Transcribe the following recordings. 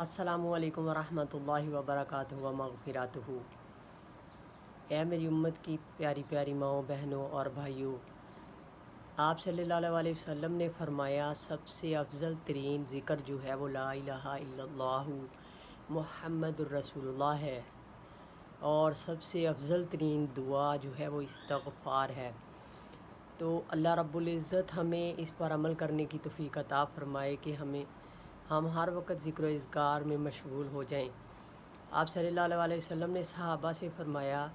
السلام علیکم ورحمۃ اللہ وبرکاتہ و مغفراتہ۔ اے میری امت کی پیاری پیاری ماؤں، بہنوں اور بھائیوں، آپ صلی اللہ علیہ وسلم نے فرمایا سب سے افضل ترین ذکر جو ہے وہ لا الہ الا اللہ محمد الرسول اللہ ہے، اور سب سے افضل ترین دعا جو ہے وہ استغفار ہے۔ تو اللہ رب العزت ہمیں اس پر عمل کرنے کی توفیق عطا فرمائے کہ ہم ہر وقت ذکر و اذکار میں مشغول ہو جائیں۔ آپ صلی اللہ علیہ وسلم نے صحابہ سے فرمایا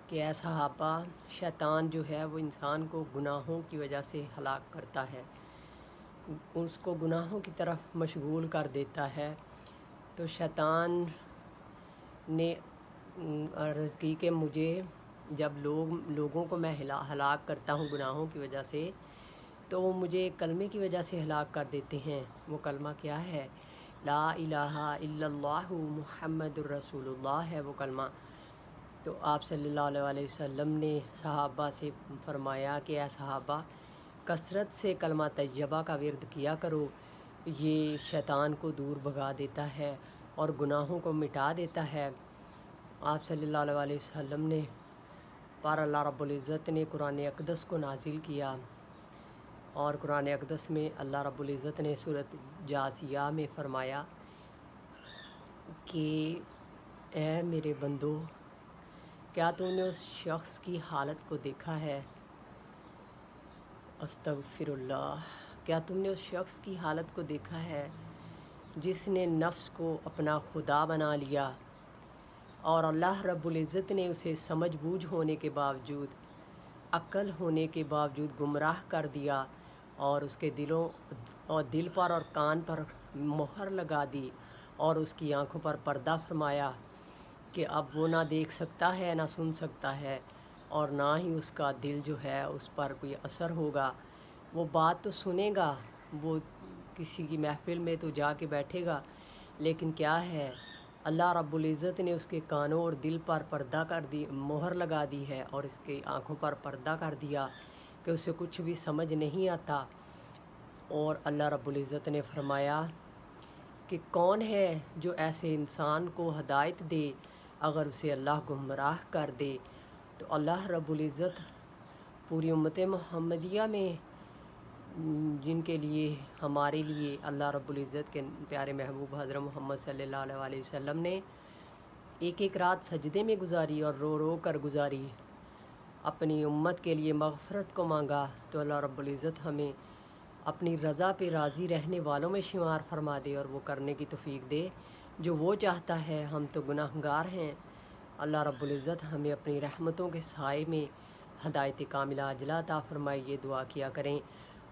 کہ اے صحابہ، شیطان جو ہے وہ انسان کو گناہوں کی وجہ سے ہلاک کرتا ہے، اس کو گناہوں کی طرف مشغول کر دیتا ہے۔ تو شیطان نے عرض کی کہ مجھے جب لوگوں کو میں ہلاک کرتا ہوں گناہوں کی وجہ سے، تو وہ مجھے کلمے کی وجہ سے ہلاک کر دیتے ہیں۔ وہ کلمہ کیا ہے؟ لا الہ الا اللہ محمد الرسول اللہ ہے وہ کلمہ۔ تو آپ صلی اللہ علیہ وسلم نے صحابہ سے فرمایا کہ اے صحابہ، کثرت سے کلمہ طیبہ کا ورد کیا کرو، یہ شیطان کو دور بھگا دیتا ہے اور گناہوں کو مٹا دیتا ہے۔ آپ صلی اللہ علیہ وسلم نے پر اللہ رب العزت نے قرآن اقدس کو نازل کیا، اور قرآن اقدس میں اللہ رب العزت نے سورۃ جاثیہ میں فرمایا کہ اے میرے بندو، کیا تم نے اس شخص کی حالت کو دیکھا ہے؟ استغفر اللہ۔ کیا تم نے اس شخص کی حالت کو دیکھا ہے جس نے نفس کو اپنا خدا بنا لیا، اور اللہ رب العزت نے اسے سمجھ بوجھ ہونے کے باوجود، عقل ہونے کے باوجود گمراہ کر دیا، اور اس کے دل پر اور کان پر مہر لگا دی، اور اس کی آنکھوں پر پردہ فرمایا کہ اب وہ نہ دیکھ سکتا ہے نہ سن سکتا ہے، اور نہ ہی اس کا دل جو ہے اس پر کوئی اثر ہوگا۔ وہ بات تو سنے گا، وہ کسی کی محفل میں تو جا کے بیٹھے گا، لیکن کیا ہے، اللہ رب العزت نے اس کے کانوں اور دل پر پردہ کر دی، مہر لگا دی ہے، اور اس کے آنکھوں پر پردہ کر دیا کہ اسے کچھ بھی سمجھ نہیں آتا۔ اور اللہ رب العزت نے فرمایا کہ کون ہے جو ایسے انسان کو ہدایت دے اگر اسے اللہ گمراہ کر دے؟ تو اللہ رب العزت پوری امت محمدیہ میں، جن کے لیے ہمارے لیے اللہ رب العزت کے پیارے محبوب حضرت محمد صلی اللہ علیہ وسلم نے ایک ایک رات سجدے میں گزاری اور رو رو کر گزاری، اپنی امت کے لیے مغفرت کو مانگا۔ تو اللہ رب العزت ہمیں اپنی رضا پہ راضی رہنے والوں میں شمار فرما دے، اور وہ کرنے کی توفیق دے جو وہ چاہتا ہے۔ ہم تو گناہ گار ہیں، اللہ رب العزت ہمیں اپنی رحمتوں کے سائے میں ہدایت کاملہ عاجلہ عطا فرمائے، یہ دعا کیا کریں۔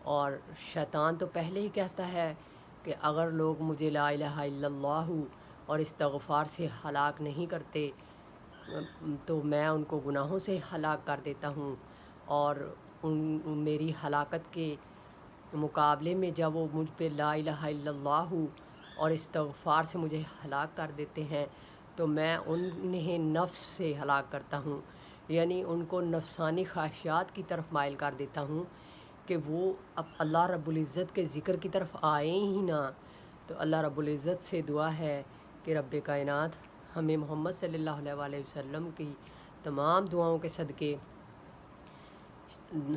اور شیطان تو پہلے ہی کہتا ہے کہ اگر لوگ مجھے لا الہ الا اللہ اور استغفار سے ہلاک نہیں کرتے تو میں ان کو گناہوں سے ہلاک کر دیتا ہوں، اور میری ہلاکت کے مقابلے میں جب وہ مجھ پہ لا الہ الا اللہ اور استغفار سے مجھے ہلاک کر دیتے ہیں تو میں انہیں نفس سے ہلاک کرتا ہوں، یعنی ان کو نفسانی خواہشات کی طرف مائل کر دیتا ہوں کہ وہ اب اللہ رب العزت کے ذکر کی طرف آئیں ہی نہ۔ تو اللہ رب العزت سے دعا ہے کہ رب کائنات ہمیں محمد صلی اللہ علیہ وسلم کی تمام دعاؤں کے صدقے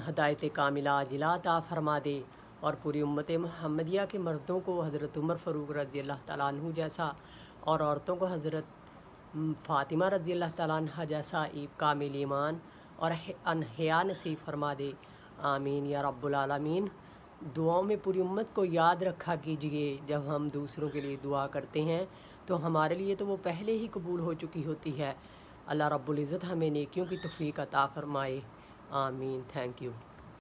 ہدایت کاملہ عاجلہ عطا فرما دے، اور پوری امت محمدیہ کے مردوں کو حضرت عمر فاروق رضی اللہ تعالیٰ عنہ جیسا، اور عورتوں کو حضرت فاطمہ رضی اللہ تعالیٰ عنہ جیسا کامل ایمان اور حیا نصیب فرما دے۔ آمین یا رب العالمین۔ دعاؤں میں پوری امت کو یاد رکھا کیجئے، جب ہم دوسروں کے لیے دعا کرتے ہیں تو ہمارے لیے تو وہ پہلے ہی قبول ہو چکی ہوتی ہے۔ اللہ رب العزت ہمیں نیکیوں کی توفیق عطا فرمائے۔ آمین۔ Thank you.